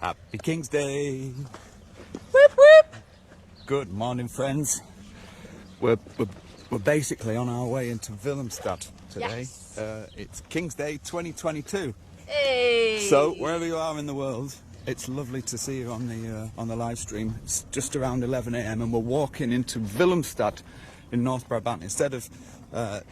Happy Kingsday! Whoop whoop! Good morning, friends. We're basically on our way into Willemstad today. Yes. It's Kingsday 2022. Hey! So wherever you are in the world, it's lovely to see you on the live stream. It's just around 11 a.m. and we're walking into Willemstad in North Brabant instead of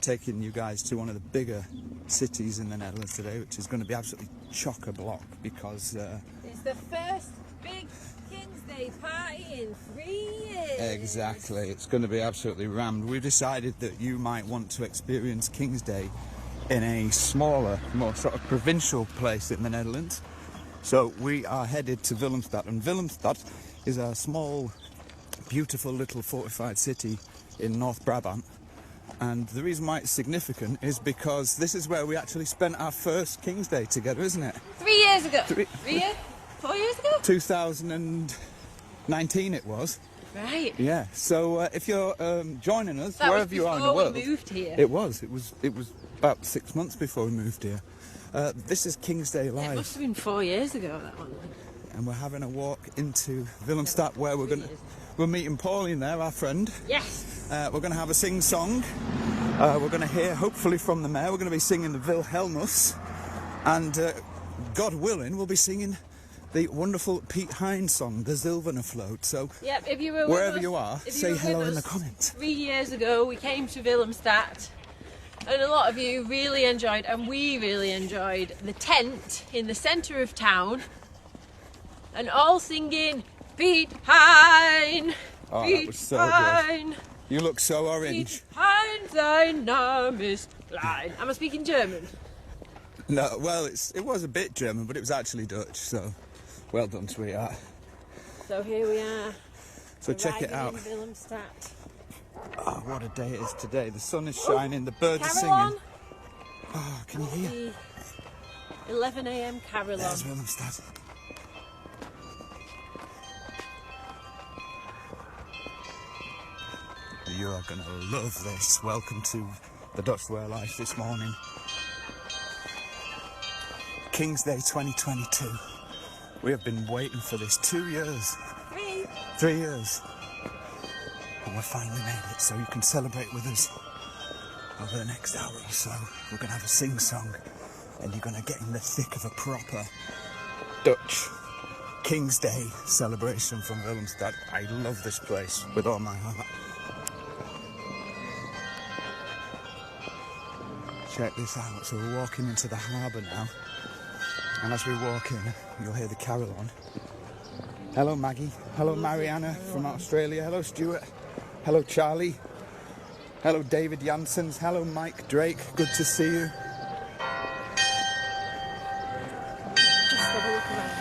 taking you guys to one of the bigger cities in the Netherlands today, which is going to be absolutely chock-a-block because it's the first big Kingsday party in 3 years. Exactly, it's going to be absolutely rammed. We've decided that you might want to experience Kingsday in a smaller, more sort of provincial place in the Netherlands. So we are headed to Willemstad, and Willemstad is a small, beautiful little fortified city in North Brabant. And the reason why it's significant is because this is where we actually spent our first Kingsday together, isn't it? 3 years ago. 3 years? 4 years ago? 2019 it was. Right. Yeah. So if you're joining us, That wherever was you are in the before world, we moved here. It was about 6 months before we moved here. This is Kingsday It Live, must have been 4 years ago, that one. and we're having a walk into Willemstad where we're meeting Pauline there, our friend. Yes. We're going to have a sing-song. We're going to hear, hopefully from the mayor, we're going to be singing the Wilhelmus. And God willing, we'll be singing the wonderful Piet Hein song, the Zilvervloot. So Yep, if you were wherever with us, you are, if say were hello with in the us comments. 3 years ago, we came to Willemstad. And a lot of you really enjoyed, and we really enjoyed, the tent in the centre of town. And all singing, Piet Hein! Oh, Piet that was so Hein! good. You look so orange. Piet Hein, sein Name ist klein. Am I speaking German? No, well, it was a bit German, but it was actually Dutch, so well done, sweetheart. So here we are. So check it out. arriving in Willemstad. Oh, what a day it is today. The sun is shining, the birds are Carillon. singing. Oh, can you hear? The 11 a.m. Carillon. There's Willemstad. You are going to love this. Welcome to the Dutch Way of Life this morning. Kingsday 2022. We have been waiting for this 2 years. 3 years. And we finally made it, so you can celebrate with us over the next hour or so. We're going to have a sing-song, and you're going to get in the thick of a proper Dutch King's Day celebration from Willemstad. I love this place with all my heart. Check this out. So we're walking into the harbour now, and as we walk in, you'll hear the Carillon. Hello Maggie. Hello Mariana from Australia. Hello Stuart. Hello Charlie. Hello David Janssens. Hello Mike Drake. Good to see you. Just have a look around.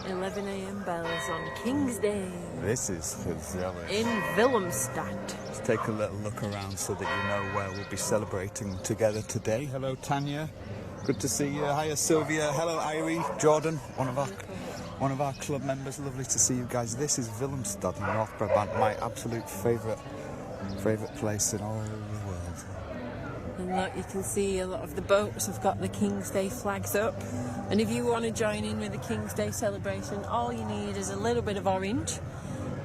11 a.m. bells on King's Day This is gezellig. in Willemstad. Let's take a little look around so that you know where we'll be celebrating together today. Hello Tanya. Good to see you. Hiya Sylvia. Hello Irie. Jordan, one of our club members. Lovely to see you guys. This is Willemstad in North Brabant, my absolute favourite place in all the world. And look, you can see a lot of the boats have got the King's Day flags up. And if you want to join in with the King's Day celebration, all you need is a little bit of orange.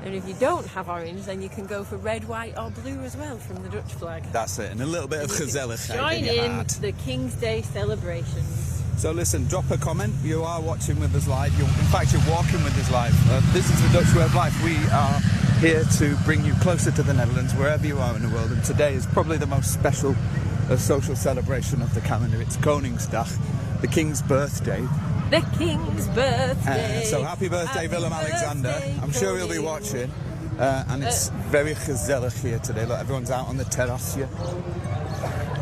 And if you don't have orange, then you can go for red, white or blue as well from the Dutch flag. That's it, and a little bit of gezelligheid Join in your in heart. the King's Day celebrations. So listen, drop a comment. You are watching with us live. In fact, you're walking with us live. This is the Dutch Way of Life. We are here to bring you closer to the Netherlands, wherever you are in the world. And today is probably the most special social celebration of the calendar. It's Koningsdag, the King's birthday. The King's birthday. So happy birthday, Willem-Alexander. I'm sure he'll be watching. And it's very gezellig here today. Look, everyone's out on the terrace here.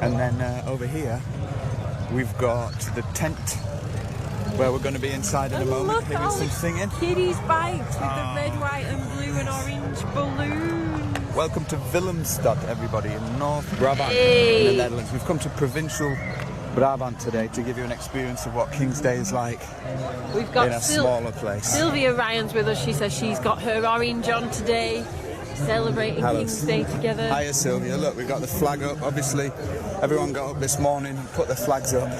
And then over here, we've got the tent where we're going to be inside in a moment, hearing some singing. Kiddies' bikes with the red, white and blue and orange balloons. Welcome to Willemstad, everybody, in North Brabant, Hey. in the Netherlands. We've come to provincial Brabant today to give you an experience of what Kingsday is like We've got in a smaller place. Sylvia Ryan's with us. She says she's got her orange on today, celebrating Hello. Kingsday together. Hiya Sylvia, look, we've got the flag up. Obviously, everyone got up this morning and put the flags up.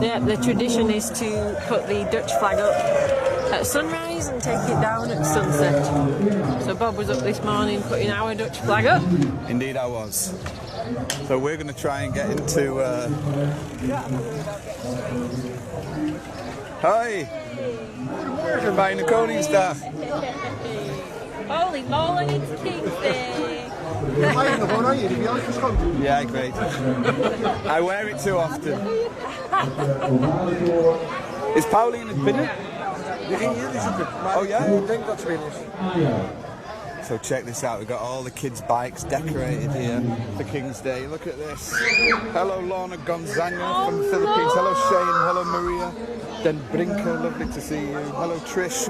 Yeah, the tradition is to put the Dutch flag up at sunrise and take it down at sunset. So Bob was up this morning putting our Dutch flag up. Indeed I was. So we're going to try and get into... Hoi! Goedemorgen, bijna Koningsdag. Holy molen, it's Kingsday! Ja, ik weet het. I wear it too often. Is Pauline het binnen? Die ging hier zoeken. Maar Oh ja? ik denk dat ze binnen is. So check this out, we've got all the kids' bikes decorated here for King's Day. Look at this. Hello Lorna Gonzaga from the Philippines. Hello Shane, hello Maria. Den Brinker, lovely to see you. Hello Trish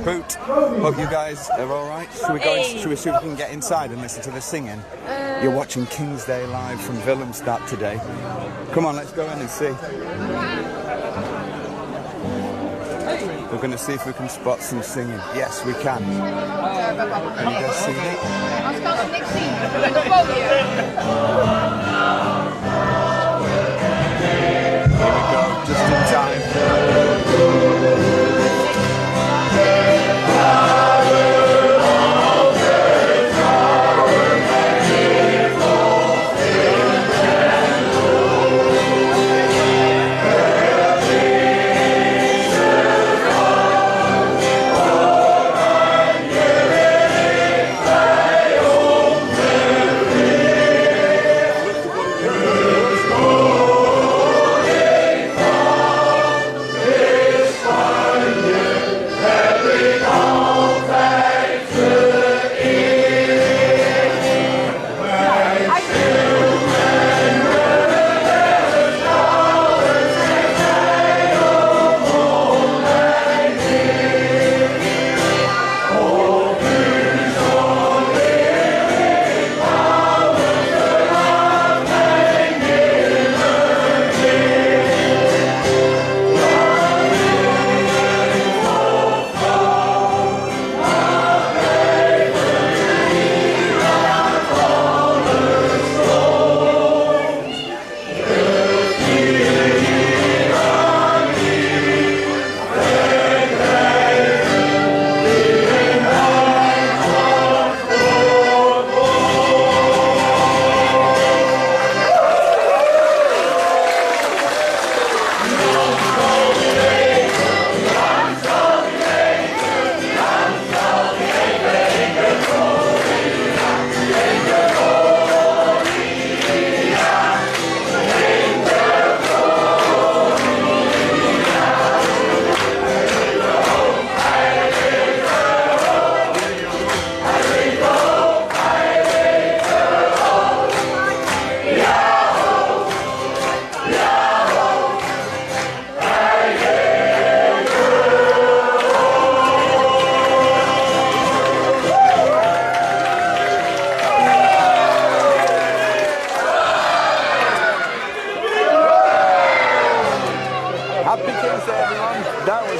Poot. Hope you guys are alright. Should we go should we see if we can get inside and listen to the singing? You're watching King's Day live from Willemstad today. Come on, let's go in and see. We're going to see if we can spot some singing. Yes, we can. Can you guys see it? Als kan het niks zien. Met een podium. There we go, just in time.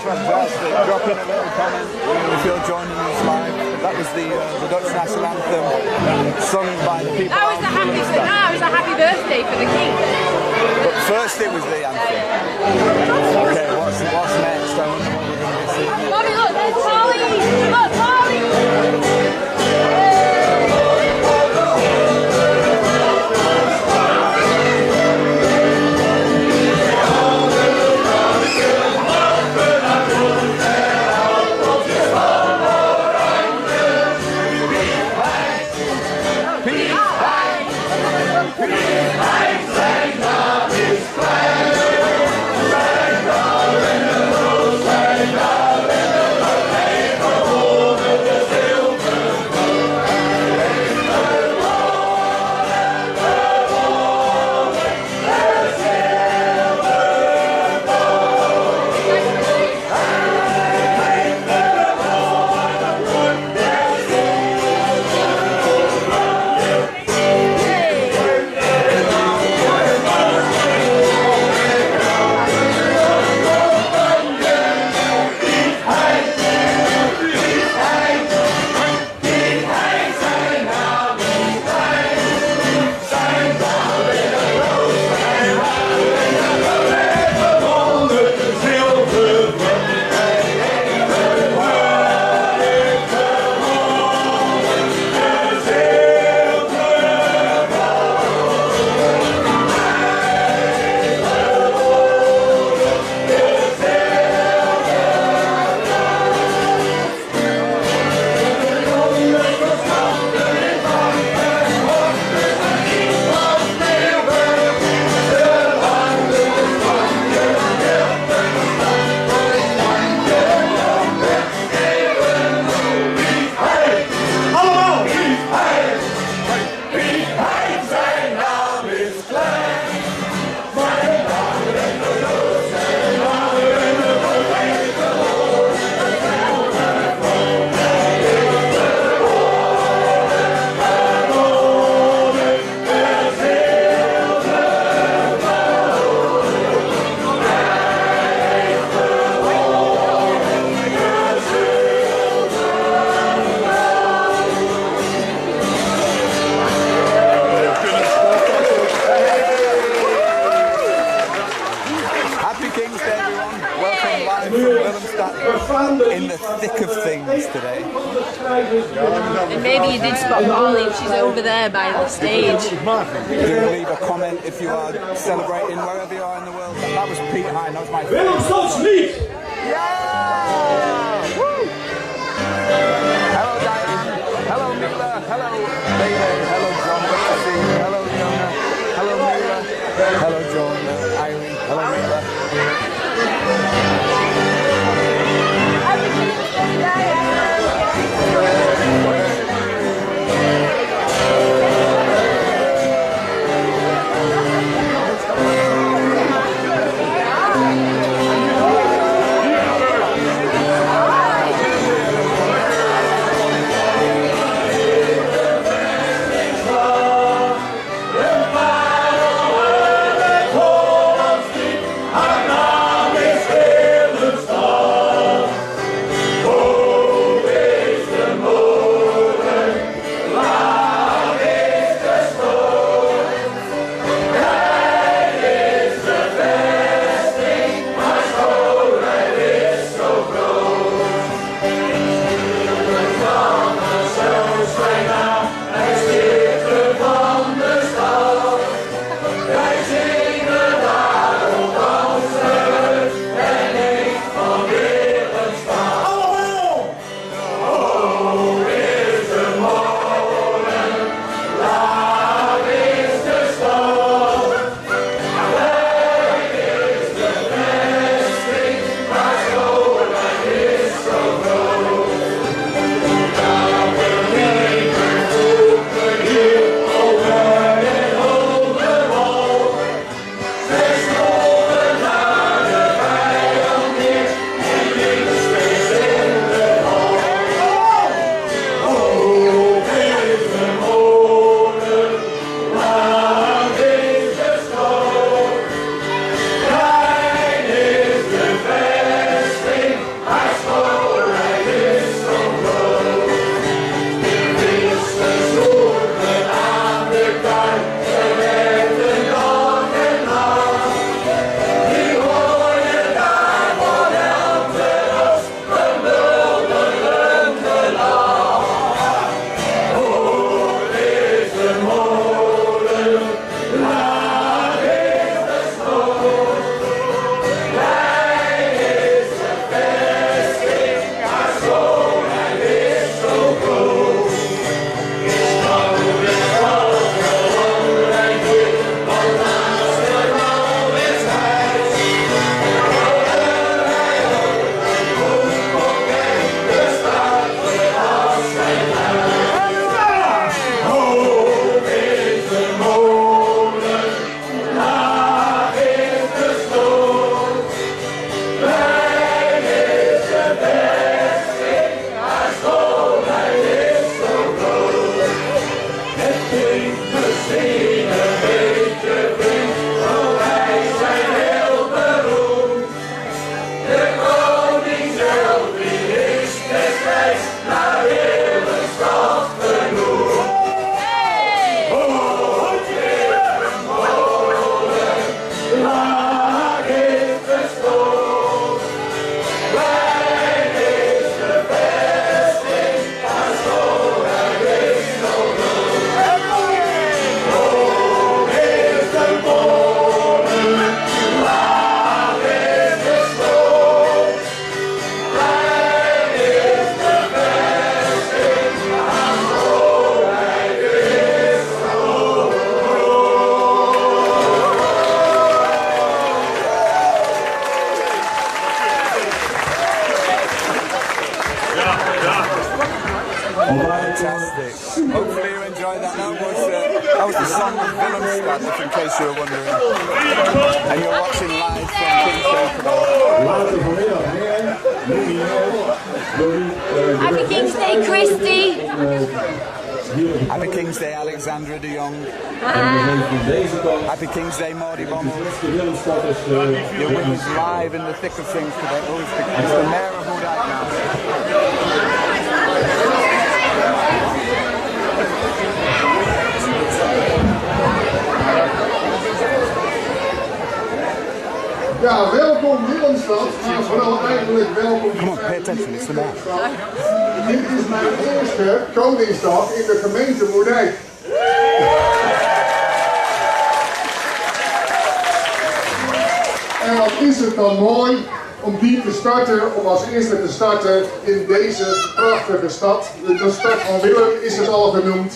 fantastic. Drop in a little comment if you're joining us live. That was the Dutch national anthem sung by the people. That was a happy birthday for the king. But first it was the anthem. Okay, what's next? I wonder what we're going to be seeing. Bobby, look, there's Polly! Look, Polly! Piet Hein, zijn naam is klein. in the thick of things today. And maybe you did spot Molly, she's over there by the stage. Do leave a comment if you are celebrating wherever you are in the world. That was Piet Hein, that was my favourite. Willemstad! Yeah! Woo! Hello Diane, hello Mila, hello Baby, hello John, good to see you, hello Jonah, hello Mila, hello John, Irene, hello Mila. Fantastic. Hopefully you enjoyed that. That was the song of Willemstad, if in case you were wondering. And you're watching live from Kingsday. Happy Kingsday, Christy. Happy Kingsday, Alexandra de Jong. Happy Kingsday, Marty Bommel. You're with us live in the thick of things today. Oh, it's the mayor of Hoog now. Ja, welkom Willemstad, maar vooral eigenlijk welkom. Come on, pay attention, it's the man. Dit is mijn eerste Koningsdag in de gemeente Moerdijk. En wat is het dan mooi om die te starten, om als eerste te starten in deze prachtige stad. De stad van Willem is het al genoemd.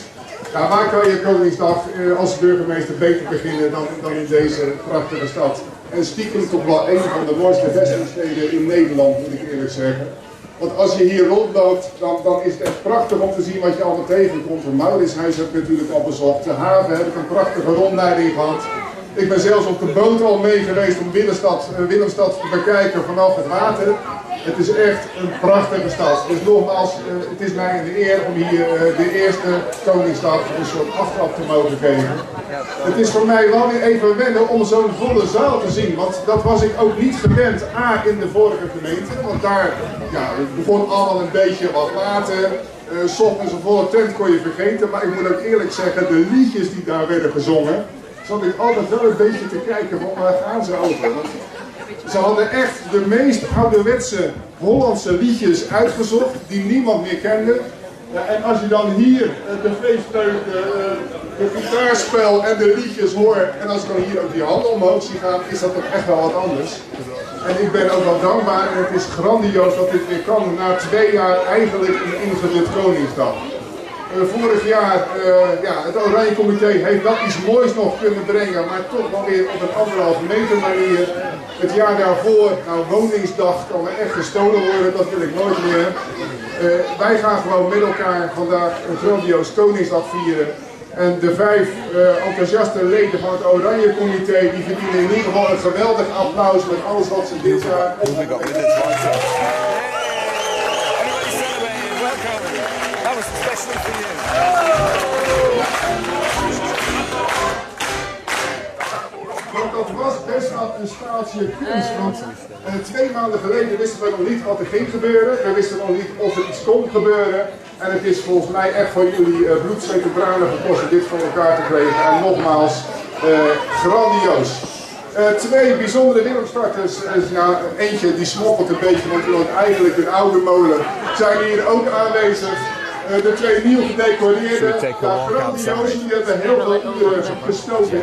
Ja, waar kan je Koningsdag als burgemeester beter beginnen dan in deze prachtige stad? En stiekem toch wel een van de mooiste vestingsteden in Nederland, moet ik eerlijk zeggen. Want als je hier rondloopt, dan is het echt prachtig om te zien wat je allemaal tegenkomt. Het Mauritshuis heb ik natuurlijk al bezocht. De haven heb ik een prachtige rondleiding gehad. Ik ben zelfs op de boot al mee geweest om Willemstad te bekijken vanaf het water. Het is echt een prachtige stad. Dus nogmaals, het is mij een eer om hier de eerste Koningsdag een soort aftrap te mogen geven. Het is voor mij wel weer even wennen om zo'n volle zaal te zien, want dat was ik ook niet gewend in de vorige gemeente. Want daar het begon allemaal een beetje wat later. 's Ochtends een volle tent kon je vergeten, maar ik moet ook eerlijk zeggen, de liedjes die daar werden gezongen, zat ik altijd wel een beetje te kijken van waar gaan ze over. Want ze hadden echt de meest ouderwetse Hollandse liedjes uitgezocht die niemand meer kende. En als je dan hier de feestdeugde, de gitaarspel en de liedjes hoort en als ik dan hier ook die handen omhoog zie gaan, is dat toch echt wel wat anders. En ik ben ook wel dankbaar en het is grandioos dat dit weer kan na 2 jaar eigenlijk een ingedrukt Koningsdag. Vorig jaar, het Oranje Comité heeft dat iets moois nog kunnen brengen, maar toch wel weer op een 1,5 meter manier. Het jaar daarvoor, Woningsdag, kan er echt gestolen worden, dat wil ik nooit meer. Wij gaan gewoon met elkaar vandaag een grandioos Koningsdag vieren. En de 5 enthousiaste leden van het Oranje Comité, die verdienen in ieder geval een geweldig applaus met alles wat ze dit jaar Dat was best wel een staaltje kunst, want 2 maanden geleden wisten we nog niet wat er ging gebeuren. We wisten nog niet of er iets kon gebeuren. En het is volgens mij echt voor jullie bloed, zweet en tranen gekost om dit voor elkaar te krijgen. En nogmaals, grandioos. 2 bijzondere Willemstarters, eentje die smokkelt een beetje, want die wordt eigenlijk een oude molen, zijn hier ook aanwezig. De 2 nieuw gedecoreerde, grandioos, die hebben heel veel uren gestoken.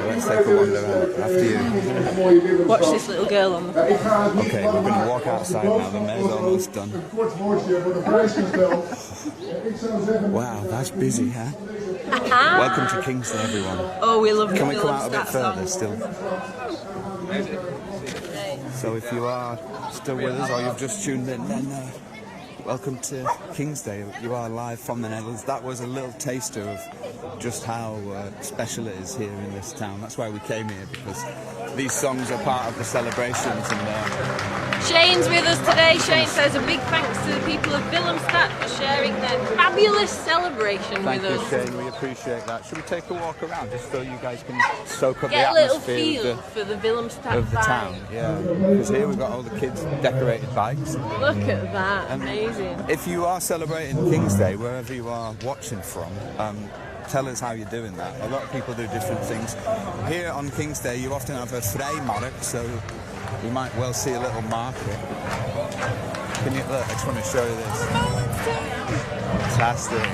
Watch this little girl on the Okay, we're going to walk outside now, the mayor's almost done. Een kort woordje voor de prijsgestel. Wow, that's busy, huh? Welcome to Kingsday, everyone. Oh, we love Can we come out a bit that further song. still? So if you are still with us or you've just tuned in, then welcome to Kingsday. You are live from the Netherlands. That was a little taster of just how special it is here in this town. That's why we came here, because these songs are part of the celebrations. And Shane's with us today. Shane says a big thanks to the people of Willemstad for sharing their fabulous celebration thank with you, us. Shane. We appreciate that. Should we take a walk around just so you guys can soak up Get the a little atmosphere feel for the Willemstad of the vibe. town? Yeah, because here we've got all the kids' decorated bikes. Look at that, amazing. If you are celebrating Kingsday, wherever you are watching from, tell us how you're doing that. A lot of people do different things. Here on Kingsday, you often have a vrijmarkt, so we might well see a little market. Can you look? I just want to show you this. Fantastic.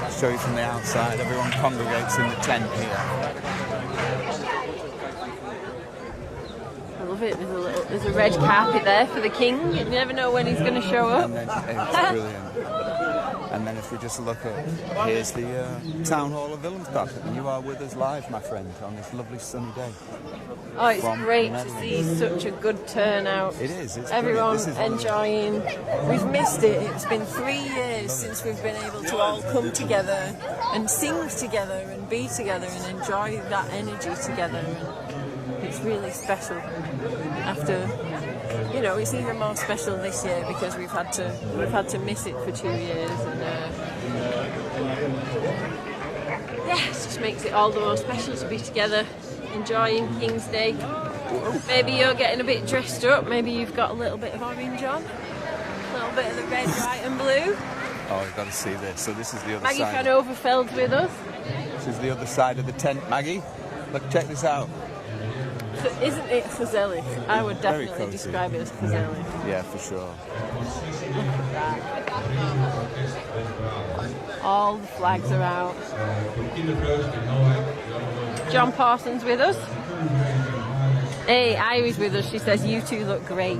I'll show you from the outside. Everyone congregates in the tent here. I love it. There's a red carpet there for the king. You never know when he's going to show up. And then, it's brilliant. And then if we just look at, here's the town hall of Willemstad, and you are with us live, my friend, on this lovely sunny day. Oh, it's great to see such a good turnout. It is. It's everyone this is enjoying. We've missed it. It's been 3 years since we've been able to all come together and sing together and be together and enjoy that energy together. And it's really special. After, it's even more special this year because we've had to miss it for 2 years. And it just makes it all the more special to be together, enjoying Kingsday. Maybe you're getting a bit dressed up, maybe you've got a little bit of orange on, a little bit of the red, white and blue. Oh, you've got to see this. So this is the other Maggie side. van Overveld's with us. This is the other side of the tent, Maggie. Look, check this out. Isn't it gezellig? I would Very definitely cozy. describe it as gezellig. Yeah, for sure. All the flags are out. John Parsons with us. Hey, Irie's with us. She says, you two look great.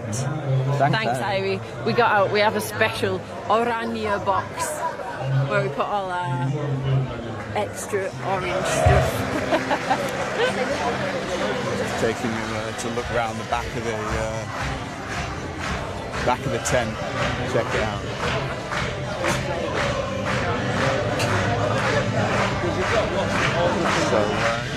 Thanks, Irie. We got out, we have a special Oranje box where we put all our extra orange stuff. Just taking you to look round the back of the tent. Check it out. So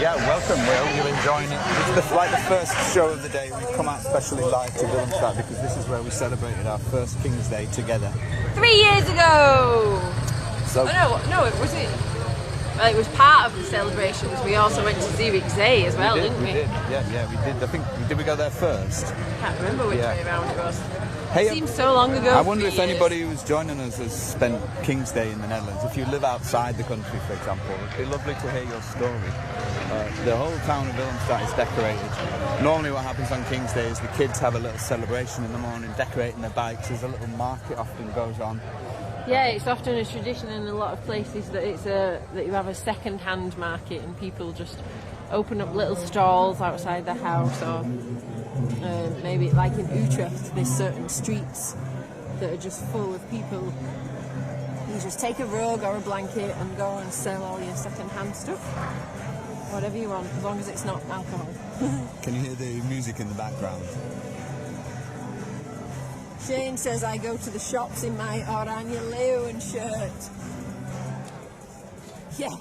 yeah, welcome, Will. You're enjoying it. It's like the first show of the day. We've come out specially live to Willemstad because this is where we celebrated our first Kingsday together. 3 years ago! So No, it wasn't. Well, it was part of the celebrations. We also went to Kingsday as well, didn't we? We did. Yeah, we did. I think, did we go there first? I can't remember which way around it was. Hey, It seems so long ago. I wonder 3 if years. anybody who's joining us has spent Kingsday in the Netherlands. If you live outside the country, for example, it'd be lovely to hear your story. The whole town of Willemstad is decorated. Normally what happens on Kingsday is the kids have a little celebration in the morning, decorating their bikes. There's a little market often goes on. Yeah, it's often a tradition in a lot of places that that you have a second-hand market and people just open up little stalls outside the house, or maybe like in Utrecht, there's certain streets that are just full of people. You just take a rug or a blanket and go and sell all your second-hand stuff, whatever you want, as long as it's not alcohol. Can you hear the music in the background? Shane says I go to the shops in my Oranje Leeuwen shirt. Yeah.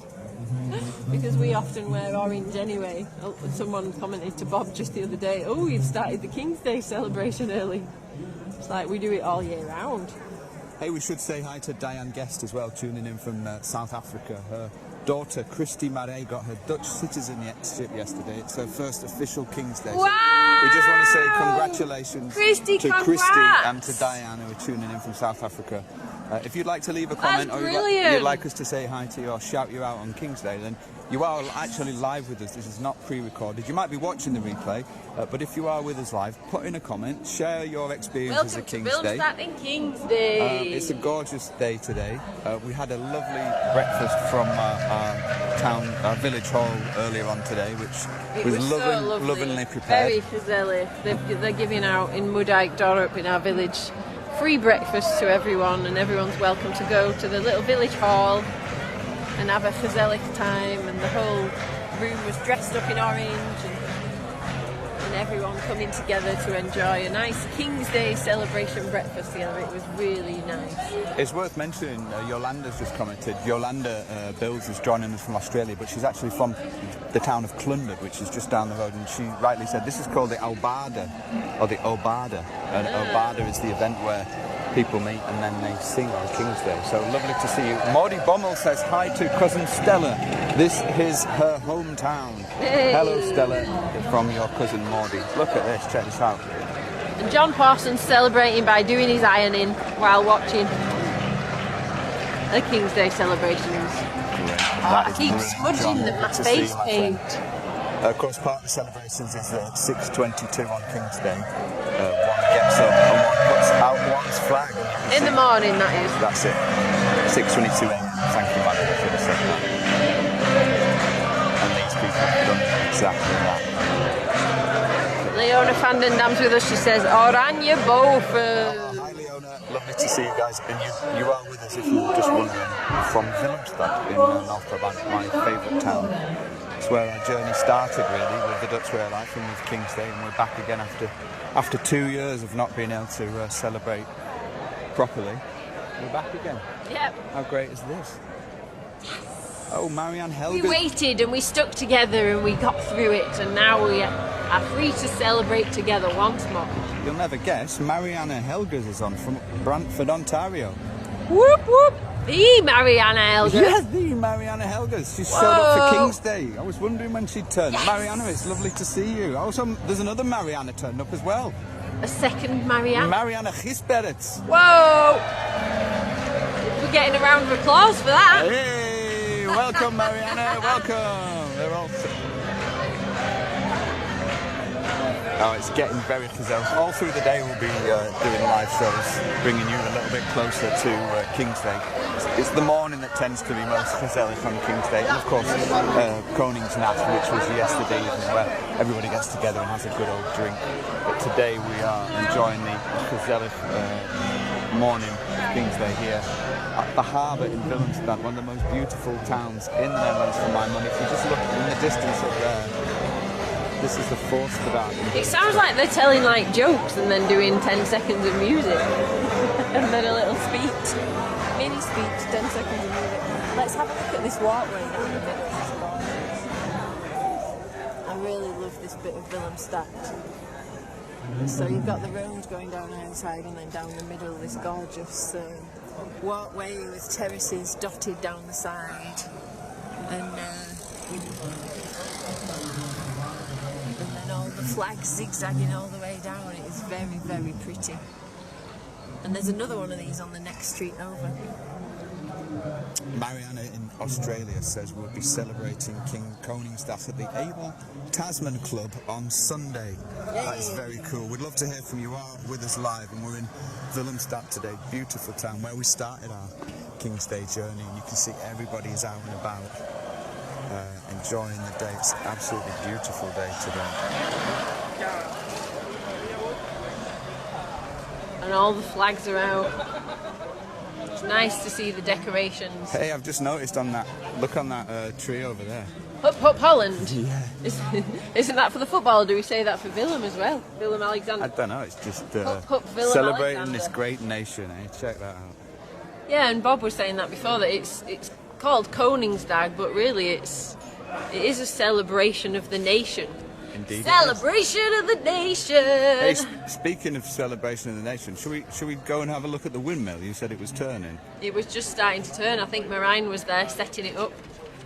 Because we often wear orange anyway. Oh, someone commented to Bob just the other day, oh, you've started the Kingsday celebration early. It's like we do it all year round. Hey, we should say hi to Diane Guest as well, tuning in from South Africa. Her daughter, Christy Marais, got her Dutch citizenship yesterday. It's her first official Kingsday. So Wow! we just want to say congratulations Christy, to congrats! Christy and to Diane, who are tuning in from South Africa. If you'd like to leave a comment or you'd like us to say hi to you or shout you out on Kingsday, then you are actually live with us. This is not pre-recorded. You might be watching the replay, but if you are with us live, put in a comment, share your experience as a Kingsday. Welcome to Willemstad in Kingsday. It's a gorgeous day today. We had a lovely breakfast from our village hall earlier on today, which was so lovingly prepared. Very gezellig. They're giving out in Moerdijk Dorp in our village free breakfast to everyone, and everyone's welcome to go to the little village hall and have a gezellig time, and the whole room was dressed up in orange, and everyone coming together to enjoy a nice Kingsday celebration breakfast together. It was really nice. It's worth mentioning, Yolanda's just commented. Yolanda Bills is joining us from Australia, but she's actually from the town of Klundert, which is just down the road, and she rightly said this is called the Obada, or the Obada. And Obada is the event where people meet and then they sing on Kingsday. So lovely to see you. Maudie Bommel says hi to cousin Stella. This is her hometown. Hey. Hello Stella, from your cousin Maudie. Look at this, check this out. And John Parsons celebrating by doing his ironing while watching the Kingsday celebrations. That I is keep brilliant, smudging John. my Good to face see you, my paint. friend. Of course, part of the celebrations is at 6:22 on Kingsday. One gets up and one puts out one's flag. In the morning, that is. That's it. 6:22 a.m. Thank you, Madam. I should have said that. And these people have done exactly that. Leona van den Dam's with us. She says, Oranje boven. Hi, Leona. Lovely to see you guys. And you are with us, if you're just wondering, from Willemstad in North Brabant, my favourite town. It's where our journey started, really, with the Dutch way of life and with Kingsday, and we're back again after 2 years of not being able to celebrate properly. We're back again. Yep. How great is this? Oh, Marianne We Helga. waited and we stuck together and we got through it, and now we are free to celebrate together once more. You'll never guess, Mariana Helgas is on from Brantford, Ontario. Whoop whoop! The Mariana Elder. Yeah, the Mariana Helgas. She showed up for King's Day. I was wondering when she'd turn. Yes. Mariana, it's lovely to see you. Also, there's another Mariana turned up as well. A second Mariana. Mariana Gisberets. Whoa! We're getting a round of applause for that. Hey, welcome Mariana, welcome. They're all Oh, it's getting very gezellig. All through the day we'll be doing live shows, bringing you a little bit closer to Kingsday. It's the morning that tends to be most gezellig on Kingsday. And of course, Koningsnacht, which was yesterday evening, where everybody gets together and has a good old drink. But today we are enjoying the gezellig morning of Kingsday here at the harbour in Willemstad, one of the most beautiful towns in the Netherlands for my money. If you just look in the distance up there, this is the Voorstraat. It sounds like they're telling like jokes and then doing 10 seconds of music. And then a little speech. Mini speech, 10 seconds of music. Let's have a look at this walkway down the middle. I really love this bit of Willemstad. So you've got the road going down outside and then down the middle this gorgeous walkway with terraces dotted down the side. And then all the flags zigzagging all the way down. It is very, very pretty. And there's another one of these on the next street over. Mariana in Australia says we'll be celebrating King Koningsdag at the Abel Tasman Club on Sunday. That is very cool. We'd love to hear from you. You are with us live and we're in Willemstad today, beautiful town where we started our Kingsday journey, and you can see everybody is out and about enjoying the day. It's an absolutely beautiful day today. And all the flags are out. It's nice to see the decorations. Hey, I've just noticed on that, look on that tree over there. Hup Hup Holland. Yeah. Isn't that for the football? Or do we say that for Willem as well? Willem Alexander. I don't know, it's just Hup Hup Willem celebrating Alexander. this great nation, eh? Check that out. Yeah, and Bob was saying that before, that it's called Koningsdag, but really it is a celebration of the nation. Indeed. Celebration of the nation. Hey, speaking of celebration of the nation, should we go and have a look at the windmill? You said it was turning. It was just starting to turn. I think Marijn was there setting it up.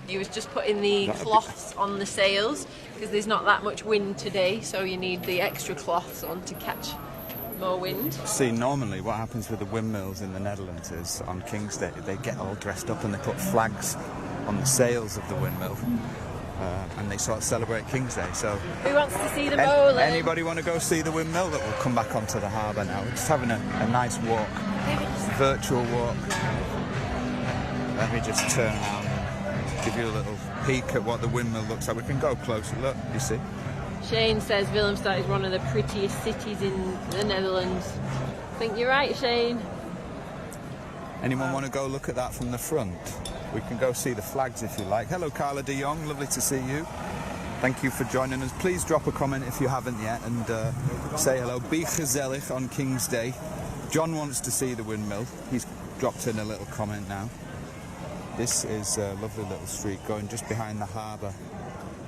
He was just putting the cloths on the sails because there's not that much wind today, so you need the extra cloths on to catch more wind. See, normally what happens with the windmills in the Netherlands is on Kingsday they get all dressed up and they put flags on the sails of the windmill. And they sort of celebrate Kingsday. So, who wants to see the molen? Anybody want to go see the windmill? That will come back onto the harbour now. We're just having a nice walk, virtual walk. Let me just turn around and give you a little peek at what the windmill looks like. We can go closer. Look, you see. Shane says Willemstad is one of the prettiest cities in the Netherlands. I think you're right, Shane. Anyone want to go look at that from the front? We can go see the flags if you like. Hello, Carla de Jong. Lovely to see you. Thank you for joining us. Please drop a comment if you haven't yet and say hello. Be gezellig on King's Day. John wants to see the windmill. He's dropped in a little comment now. This is a lovely little street going just behind the harbour.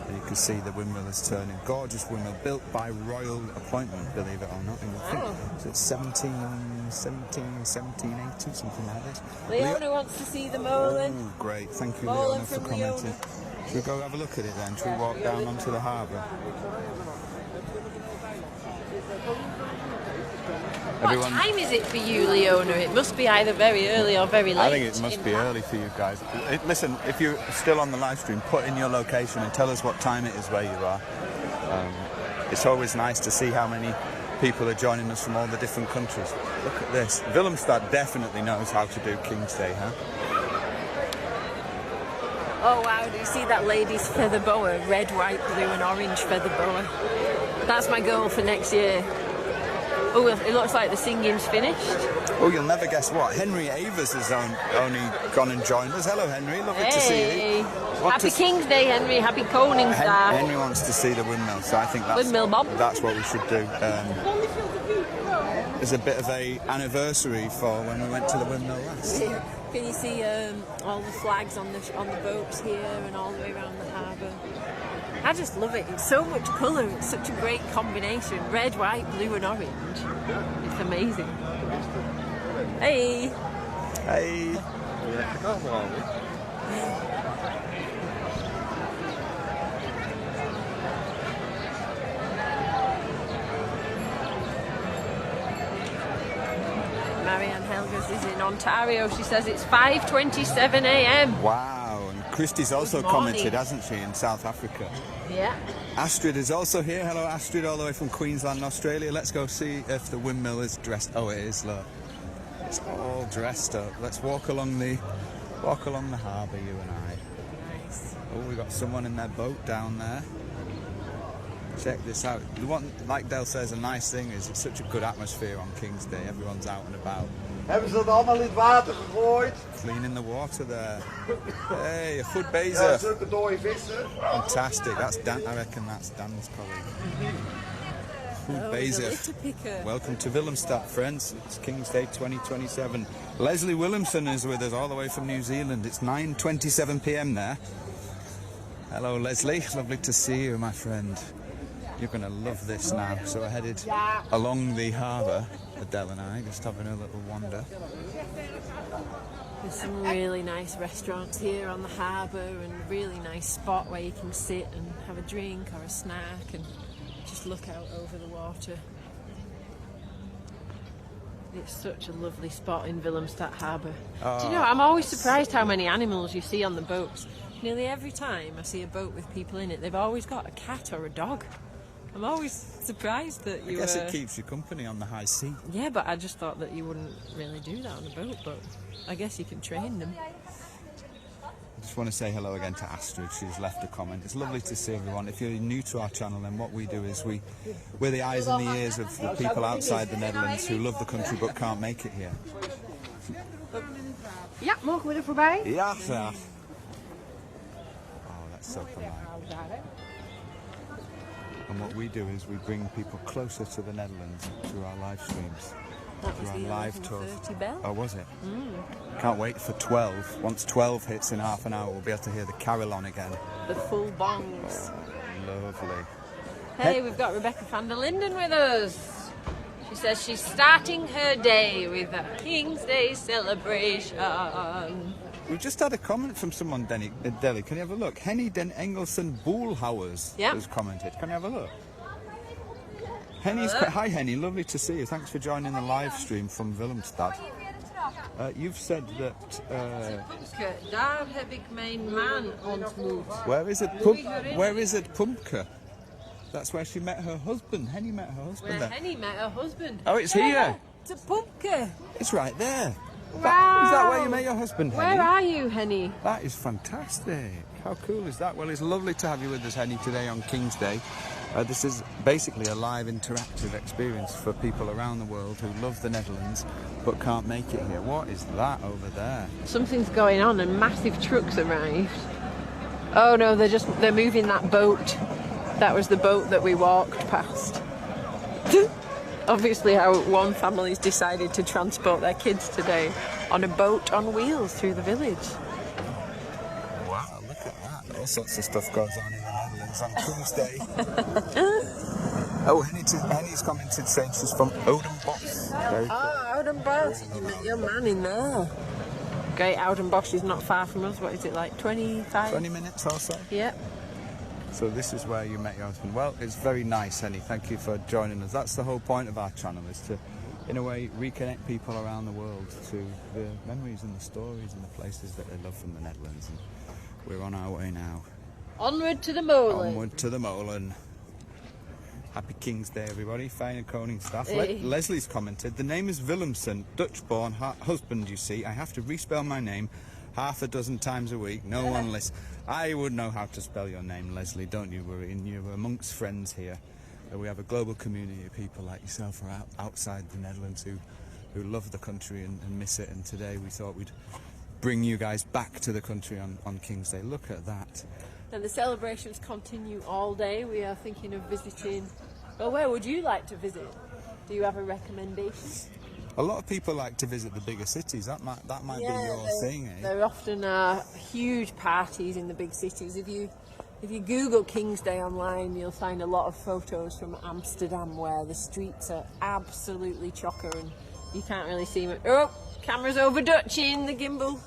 And you can see the windmill is turning. Gorgeous windmill built by royal appointment, believe it or not. And I think it's 1780, something like this. Leona wants to see the molen. Oh, great. Thank you, Molen Leona, for from commenting. Leona. Should we go have a look at it then? Should we walk down onto the harbour? What time is it for you, Leona? It must be either very early or very late. I think it must be early for you guys. Listen, if you're still on the live stream, put in your location and tell us what time it is where you are. It's always nice to see how many people are joining us from all the different countries. Look at this. Willemstad definitely knows how to do King's Day, huh? Oh wow, do you see that lady's feather boa? Red, white, blue and orange feather boa. That's my goal for next year. Oh, it looks like the singing's finished. Oh, you'll never guess what. Henry Avers has only gone and joined us. Hello, Henry. Lovely to see you. Happy King's Day, Henry. Happy Koningsdag. Henry wants to see the windmill, so I think windmill, Bob. That's what we should do. There's a bit of a anniversary for when we went to the windmill last. Can you see all the flags on the boats here and all the way around the harbour? I just love it. It's so much colour. It's such a great combination. Red, white, blue and orange. It's amazing. Hey! Hey! Marianne Helgers is in Ontario. She says it's 5:27 a.m. Wow, and Christy's also Good morning. commented, hasn't she, in South Africa? Yeah. Astrid is also here. Hello, Astrid, all the way from Queensland, Australia. Let's go see if the windmill is dressed. Oh, it is, look. It's all dressed up. Let's walk along the harbour, you and I. Nice. Oh, we've got someone in their boat down there. Check this out. The one, like Del says, a nice thing is it's such a good atmosphere on Kingsday. Everyone's out and about. Hebben ze dat allemaal in het water gegooid? Cleaning the water there. Hey, a goed Ja, bezig. zulke dode vissen. Fantastic. That's Dan. I reckon that's Dan's colleague. Goed Oh, the bezig. litter picker. Welcome to Willemstad, friends. It's Kingsday 2027. Leslie Willemson is with us all the way from New Zealand. It's 9:27 p.m. there. Hello, Leslie. Lovely to see you, my friend. You're going to love this now. So we're headed along the harbour, Adele and I, just having a little wander. There's some really nice restaurants here on the harbour and a really nice spot where you can sit and have a drink or a snack and just look out over the water. It's such a lovely spot in Willemstad harbour. Do you know, I'm always surprised how many animals you see on the boats. Nearly every time I see a boat with people in it, they've always got a cat or a dog. I'm always surprised that you I guess it keeps you company on the high sea. Yeah, but I just thought that you wouldn't really do that on a boat, but I guess you can train them. I just want to say hello again to Astrid. She's left a comment. It's lovely to see everyone. If you're new to our channel, then what we do is we're the eyes and the ears of the people outside the Netherlands who love the country but can't make it here. Ja, mogen we er voorbij? Ja, graag. Oh, that's so polite. And what we do is we bring people closer to the Netherlands through our live streams. That was Through the our live tours. 11:30 bell. Oh, was it? Can't wait for 12. Once 12 hits in half an hour, we'll be able to hear the Carillon again. The full bongs. Lovely. Hey, we've got Rebecca van der Linden with us. She says she's starting her day with a Kingsday celebration. We've just had a comment from someone, Delhi. Can you have a look? Henny den Engelsen Boelhouwers has commented. Can you have a look? Hi Henny, lovely to see you. Thanks for joining the live stream from Willemstad. You've said that... Pumpke, daar heb ik mijn man ontmoet. Where is it Pumpke? That's where she met her husband. Henny met her husband Where there. Henny met her husband. Oh, it's here. To Pumpke. It's right there. Wow. Is that where you met your husband, Henny? Where are you, Henny? That is fantastic. How cool is that? Well, it's lovely to have you with us, Henny, today on King's Day. This is basically a live interactive experience for people around the world who love the Netherlands but can't make it here. What is that over there? Something's going on and massive trucks arrived. Oh no, they're moving that boat. That was the boat that we walked past. Obviously how one family's decided to transport their kids today on a boat on wheels through the village. Wow, look at that. All sorts of stuff goes on in the Netherlands on King's Day. Oh, Henny's commented saying she's from Oudenbosch. Very cool. Oh, Oudenbosch. You met your man in there. Great, Oudenbosch is not far from us. What is it, like 25? 20 minutes or so? Yep. So this is where you met your husband. Well, it's very nice, Henny. Thank you for joining us. That's the whole point of our channel, is to, in a way, reconnect people around the world to the memories and the stories and the places that they love from the Netherlands. And we're on our way now. Onward to the molen. Onward to the molen. Happy King's Day, everybody. Fijne Koningsdag. Hey. Leslie's commented, the name is Willemson, Dutch-born husband, you see. I have to respell my name half a dozen times a week. No one listens. I would know how to spell your name, Leslie, don't you? You're amongst friends here. We have a global community of people like yourself who are outside the Netherlands who love the country and miss it. And today we thought we'd bring you guys back to the country on King's Day. Look at that. And the celebrations continue all day. We are thinking of visiting... Well, where would you like to visit? Do you have a recommendation? A lot of people like to visit the bigger cities. That might be your thing, eh? There often are huge parties in the big cities. If you Google King's Day online, you'll find a lot of photos from Amsterdam where the streets are absolutely chocker and you can't really see them. Oh, camera's over Dutching the gimbal.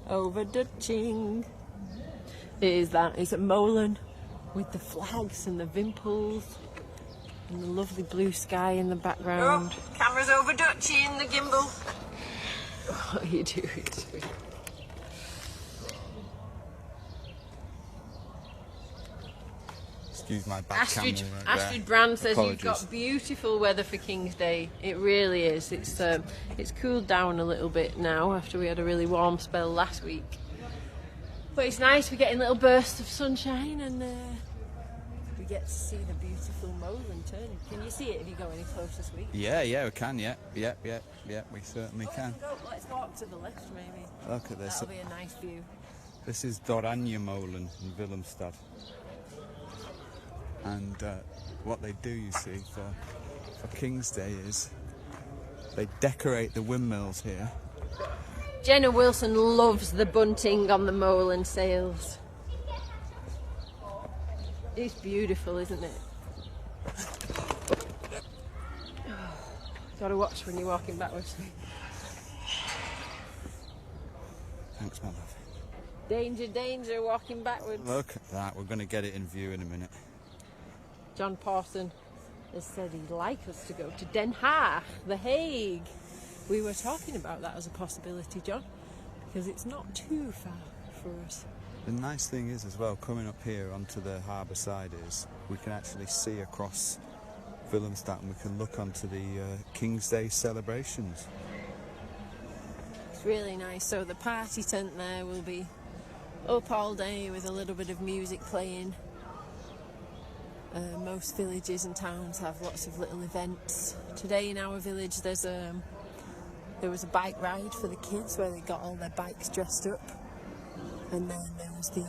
Over Dutching. It is that. It's a molen with the flags and the wimpels. And the lovely blue sky in the background. Oh, camera's over Dutching the gimbal. What are you doing? Excuse my back Astrid camera right there. Astrid Brand says Apologies. you've got beautiful weather for Kingsday. It really is. It's cooled down a little bit now after we had a really warm spell last week. But it's nice. We're getting little bursts of sunshine, and we get to see the beautiful molen turning. Can you see it if you go any closer, sweet? Yeah, we can. Yeah, we certainly can. Let's walk to the left, maybe. Look at this. That'll be a nice view. This is Oranje molen in Willemstad. And what they do, you see, for Kingsday is they decorate the windmills here. Jenna Wilson loves the bunting on the molen sails. It's beautiful, isn't it? Gotta watch when you're walking backwards. Thanks, my love. Danger, danger, walking backwards. Look at that. We're going to get it in view in a minute. John Pawson has said he'd like us to go to Den Haag, The Hague. We were talking about that as a possibility, John, because it's not too far for us. The nice thing is as well, coming up here onto the harbour side, is we can actually see across Willemstad and we can look onto the Kingsday celebrations. It's really nice. So the party tent there will be up all day with a little bit of music playing. Most villages and towns have lots of little events. Today in our village there was a bike ride for the kids where they got all their bikes dressed up, and then there was the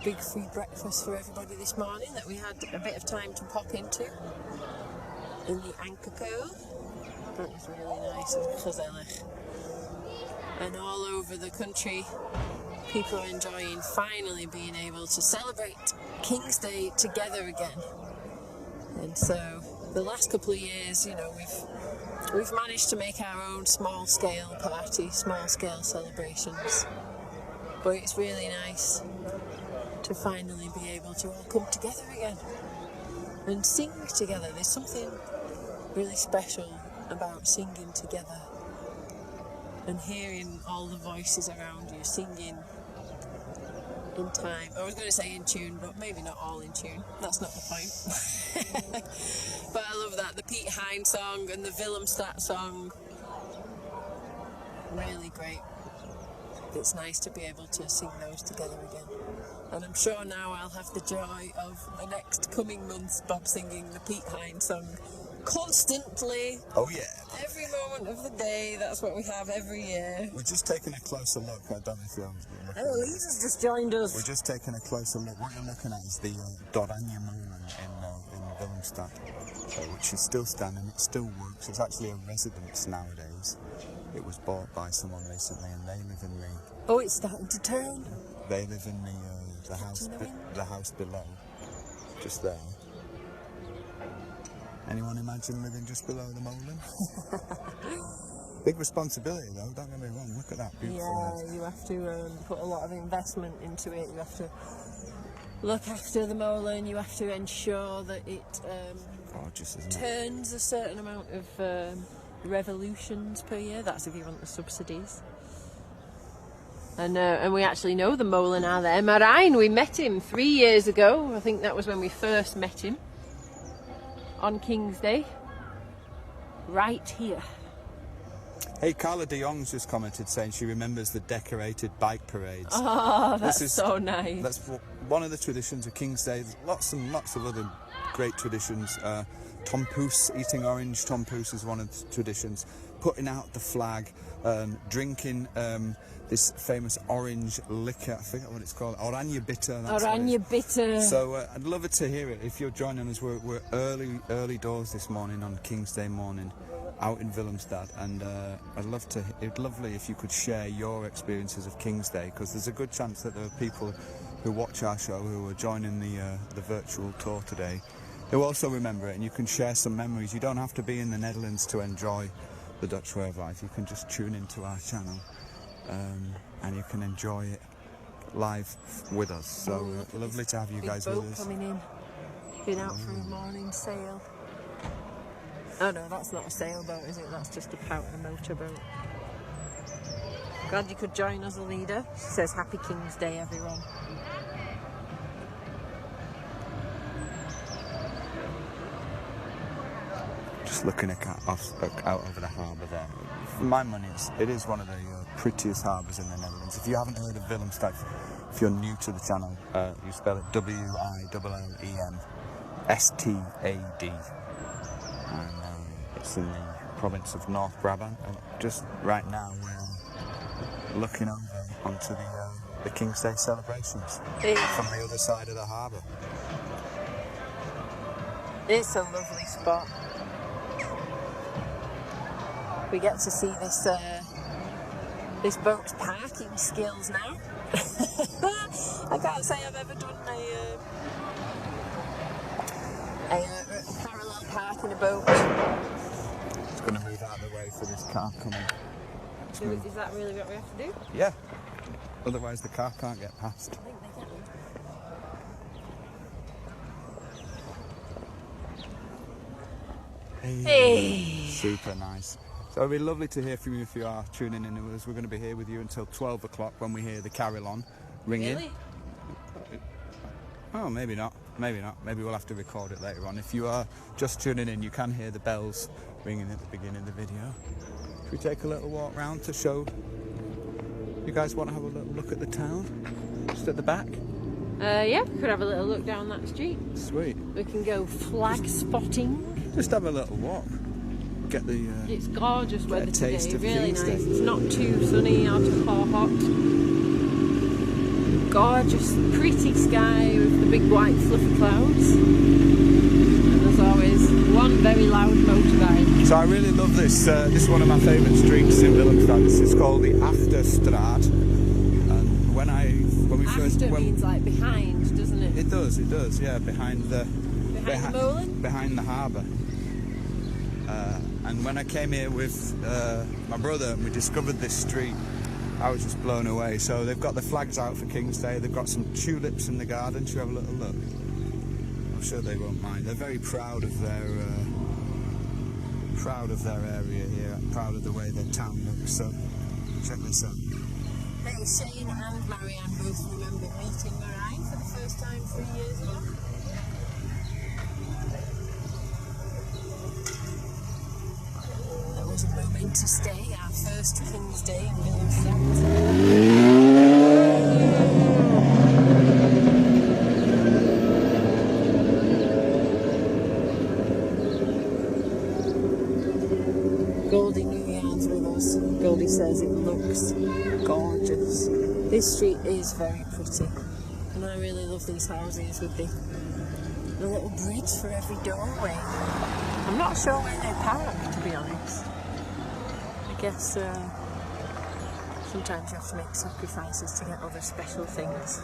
big free breakfast for everybody this morning that we had a bit of time to pop into in the Ankerko. That was really nice and gezellig. And all over the country people are enjoying finally being able to celebrate Kingsday together again. And so the last couple of years, you know, we've managed to make our own small scale party, small scale celebrations. But it's really nice to finally be able to all come together again and sing together. There's something really special about singing together and hearing all the voices around you singing in time. I was going to say in tune, but maybe not all in tune. That's not the point. But I love that. The Piet Hein song and the Willemstad song. Really great. It's nice to be able to sing those together again. And I'm sure now I'll have the joy of the next coming months Bob singing the Piet Hein song constantly. Oh yeah. Every moment of the day, that's what we have every year. We're just taking a closer look. I don't know if you're looking. Oh, Lisa's just joined us. We're just taking a closer look. What you're looking at is the Oranje molen in Willemstad, which is still standing. It still works. It's actually a residence nowadays. It was bought by someone recently, and they live in the. Oh, it's starting to turn. They live in the house below, just there. Anyone imagine living just below the molen? Big responsibility though, don't get me wrong, look at that beautiful house. Yeah, you have to put a lot of investment into it. You have to look after the molen, you have to ensure that it Gorgeous, isn't it? turns a certain amount of revolutions per year. That's if you want the subsidies. And we actually know the molenaar there, Marijn. We met him 3 years ago. I think that was when we first met him. On Kingsday, right here. Hey, Carla de Jong's just commented saying she remembers the decorated bike parades. Oh, that's so nice. That's one of the traditions of Kingsday. There's lots and lots of other great traditions. Tompoes, eating orange tompoes is one of the traditions. Putting out the flag, drinking this famous orange liquor, I forget what it's called, Oranje bitter. Oranje bitter. So I'd love it to hear it. If you're joining us, we're early doors this morning on Kingsday morning out in Willemstad, and it'd lovely if you could share your experiences of Kingsday, because there's a good chance that there are people who watch our show who are joining the virtual tour today who also remember it, and you can share some memories. You don't have to be in the Netherlands to enjoy the Dutch way of life. You can just tune into our channel and you can enjoy it live with us. So lovely to have you guys with us. Coming in, been out for a morning sail. Oh no, that's not a sailboat, is it? That's just a motorboat. Glad you could join us, Alida. She says Happy King's Day, everyone. Just looking out over the harbour there. For my money, it is one of the prettiest harbours in the Netherlands. If you haven't heard of Willemstad, if you're new to the channel, you spell it W-I-L-L-E-M-S-T-A-D. And it's in the province of North Brabant. And just right now we're looking over onto the Kingsday celebrations from the other side of the harbour. It's a lovely spot. We get to see this boat's parking skills now. I can't say I've ever done a parallel park in a boat. It's going to move out of the way for this car coming. Is that really what we have to do? Yeah. Otherwise the car can't get past. I think they can. Hey. Super nice. So it'd be lovely to hear from you if you are tuning in to us. We're going to be here with you until 12 o'clock when we hear the Carillon ringing. Really? Oh, maybe not. Maybe not. Maybe we'll have to record it later on. If you are just tuning in, you can hear the bells ringing at the beginning of the video. Should we take a little walk round to show you guys want to have a little look at the town? Just at the back? Yeah, we could have a little look down that street. Sweet. We can go flag spotting. Just have a little walk. Get the It's gorgeous weather today, taste of really nice. Kingsday. It's not too sunny or hot. Gorgeous, pretty sky with the big white fluffy clouds. And there's always one very loud motorbike. So I really love this. This is one of my favourite streets in Willemstad. This is called the Achterstraat. And when we first means like behind, doesn't it? It does. Yeah, behind the molen? behind the harbour. And when I came here with my brother and we discovered this street, I was just blown away. So they've got the flags out for Kingsday. They've got some tulips in the garden. Should we have a little look? I'm sure they won't mind. They're very proud of their area here. Proud of the way their town looks. So check this out. Hey, Shane and Marianne both remember meeting Marianne for the first time 3 years ago. That was a momentous day, our first King's Day in Willemstad. Goldie New Yarn's with us. Goldie says it looks gorgeous. This street is very pretty, and I really love these houses with the little bridge for every doorway. I'm not sure where they park, to be honest. I guess sometimes you have to make sacrifices to get other special things.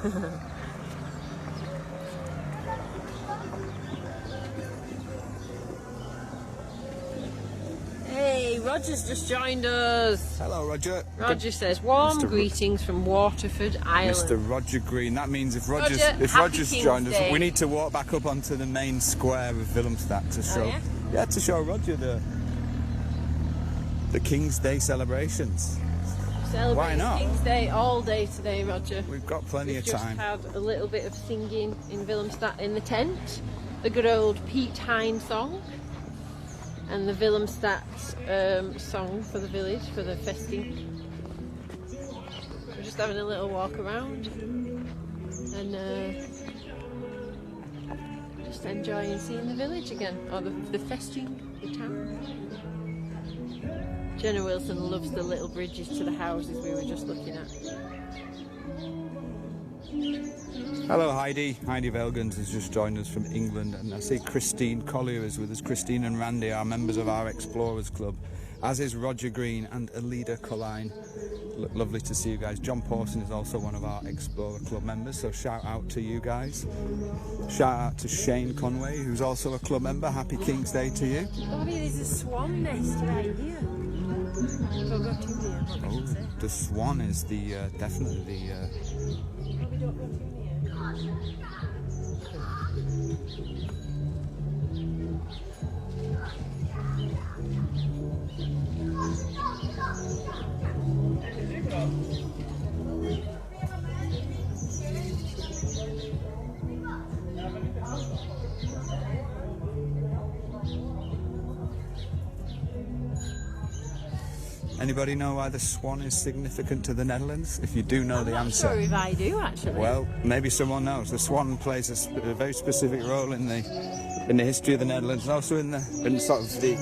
Hey, Roger's just joined us. Hello, Roger. Roger says, warm greetings from Waterford, Ireland. Mr. Roger Green. That means if Roger's Happy joined us, King's Day. we need to walk back up onto the main square of Willemstad to show. To show Roger the King's Day celebrations. Why not? King's Day all day today, Roger. We've got plenty of time. We've just had a little bit of singing in Willemstad in the tent. The good old Piet Hein song. And the Willemstad song for the village, for the festing. We're just having a little walk around and just enjoying seeing the village again, or the festing, the town. Jenna Wilson loves the little bridges to the houses we were just looking at. Hello Heidi. Heidi Velgans has just joined us from England, and I see Christine Collier is with us. Christine and Randy are members of our Explorers Club, as is Roger Green and Alida Colline. Lovely to see you guys. John Pawson is also one of our Explorer Club members, so shout out to you guys. Shout out to Shane Conway, who's also a club member. Happy King's Day to you. Bobby, there's a swan nest right here. Oh, the swan is the definitely the. Anybody know why the swan is significant to the Netherlands? If you do know the I'm not answer. sure if I do actually. Well, maybe someone knows. The swan plays a very specific role in the history of the Netherlands, and also in sort of the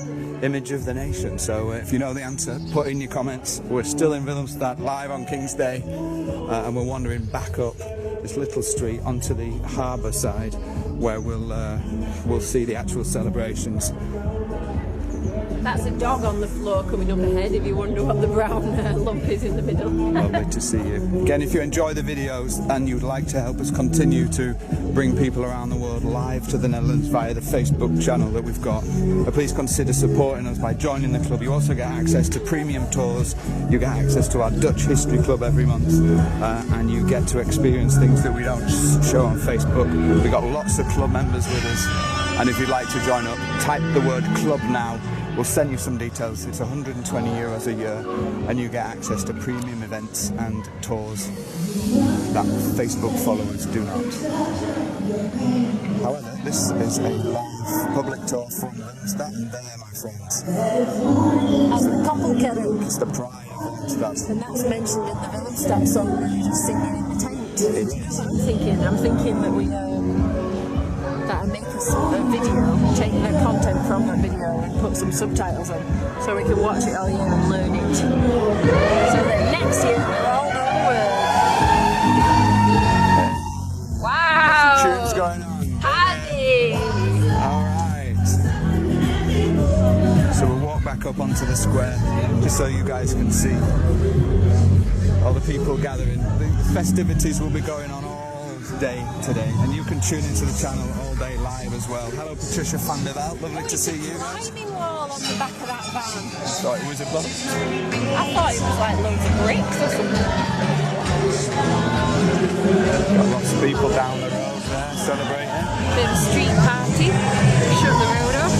image of the nation. So if you know the answer, put in your comments. We're still in Willemstad, live on Kingsday, and we're wandering back up this little street onto the harbour side, where we'll see the actual celebrations. That's a dog on the floor coming up ahead, if you wonder what the brown lump is in the middle. Lovely to see you. Again, if you enjoy the videos and you'd like to help us continue to bring people around the world live to the Netherlands via the Facebook channel that we've got, please consider supporting us by joining the club. You also get access to premium tours, you get access to our Dutch History Club every month, and you get to experience things that we don't show on Facebook. We've got lots of club members with us, and if you'd like to join up, type the word club now. We'll send you some details. It's €120 a year, and you get access to premium events and tours that Facebook followers do not. However, this is a live public tour from Willemstad, and there, my friends, That's the Bovenkade. it's the pride of Willemstad. And that's mentioned in the Willemstad song where you're just singing in the tent. It is. I'm thinking that we that I make a video, take the content from that video and put some subtitles on, so we can watch it all year and learn it. So that next year we're all over the world. Wow! Tunes going on. Party! Alright. So we'll walk back up onto the square just so you guys can see all the people gathering. The festivities will be going on all day today, and you can tune into the channel all day live as well. Hello Patricia van der Veld, lovely to see you guys. Climbing wall on the back of that van. Thought it was a boat. I thought it was like loads of bricks or something. Got lots of people down the road there celebrating. Bit of a street party. Shut the road up.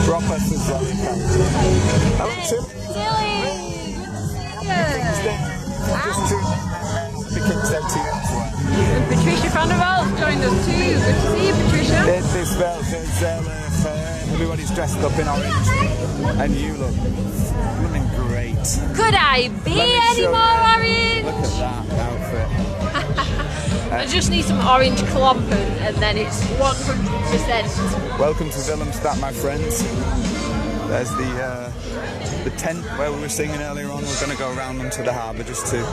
Proper Suzanne County. Hello Tilly. Just tuned in. Kingsday to you as well. And Patricia van der Veld joined us too. Good to see you, Patricia. Dit is wel gezellig. Everybody's dressed up in orange, and you look looking great. Could I be any more orange? Look at that outfit. I just need some orange clomping, and then it's 100%. Welcome to Willemstad, my friends. There's the tent where we were singing earlier on. We're going to go around onto the harbour just to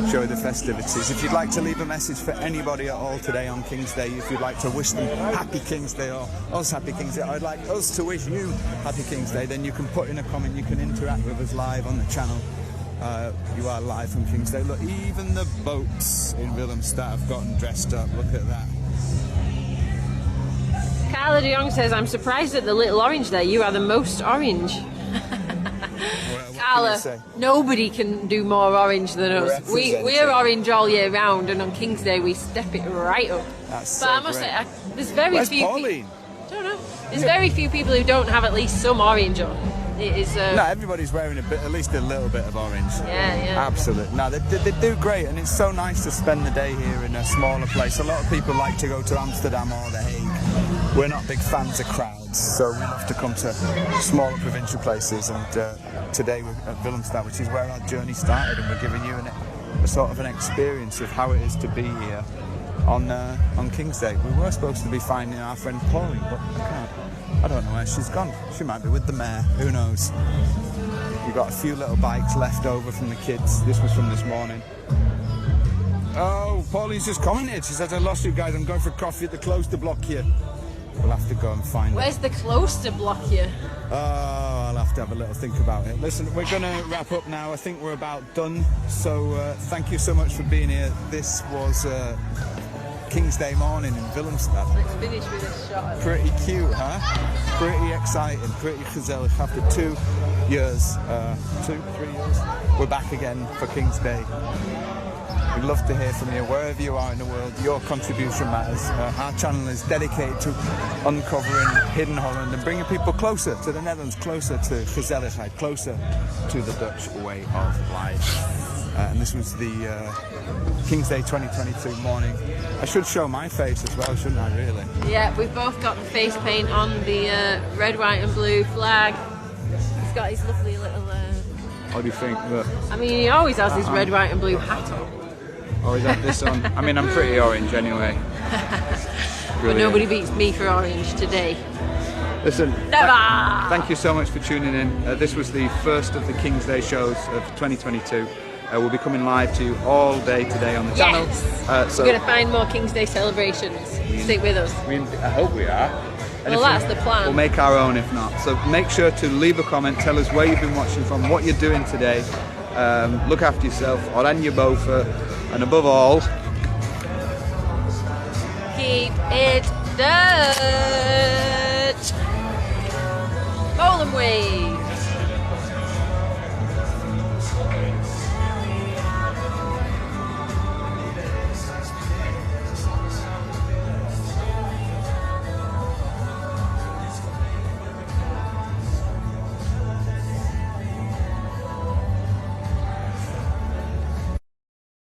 show the festivities. If you'd like to leave a message for anybody at all today on King's Day, if you'd like to wish them Happy King's Day or us Happy King's Day, I'd like us to wish you Happy King's Day, then you can put in a comment, you can interact with us live on the channel. You are live from King's Day. Look, even the boats in Willemstad have gotten dressed up. Look at that. Carla de Jong says, I'm surprised at the little orange there. You are the most orange. Carla, nobody can do more orange than us. We're orange all year round, and on King's Day we step it right up. That's but so I must great. say, there's very Where's few. Pauline? Don't know. There's very few people who don't have at least some orange on. It is. No, everybody's wearing at least a little bit of orange. Yeah. Absolutely. No, they do great, and it's so nice to spend the day here in a smaller place. A lot of people like to go to Amsterdam or The Hague. We're not big fans of crowds, so we love to come to smaller provincial places. And today we're at Willemstad, which is where our journey started, and we're giving you a sort of an experience of how it is to be here on King's Day. We were supposed to be finding our friend Pauline, but I don't know where she's gone. She might be with the mayor, who knows. We've got a few little bikes left over from the kids. This was from this morning. Oh, Pauline's just commented. She says, I lost you guys, I'm going for coffee at the Cloister block here. We'll have to go and find her. Where's the Cloister block here? Oh, I'll have to have a little think about it. Listen, we're going to wrap up now. I think we're about done. So thank you so much for being here. This was King's Day morning in Willemstad. Let's finish with a shot. Pretty cute, huh? Pretty exciting, pretty gezellig. After 2 years, 3 years, we're back again for King's Day. We'd love to hear from you wherever you are in the world. Your contribution matters. Our channel is dedicated to uncovering hidden Holland and bringing people closer to the Netherlands, closer to gezelligheid, closer to the Dutch way of life. And this was the King's Day 2022 morning. I should show my face as well, shouldn't I, really? Yeah, we've both got the face paint on, the red, white and blue flag. It's got his lovely little. What do you think? Look, I mean, he always has his red, white, and blue hat on. always have this on. I mean, I'm pretty orange anyway. But nobody beats me for orange today. Listen, Never! Thank you so much for tuning in. This was the first of the Kingsday shows of 2022. We'll be coming live to you all day today on the channel. Yes. We're going to find more Kingsday celebrations. Stick with us. I hope we are. And Well, if that's the plan. We'll make our own if not. So make sure to leave a comment, tell us where you've been watching from, what you're doing today. Look after yourself, oran je boven, and above all, Keep it Dutch. Molen way.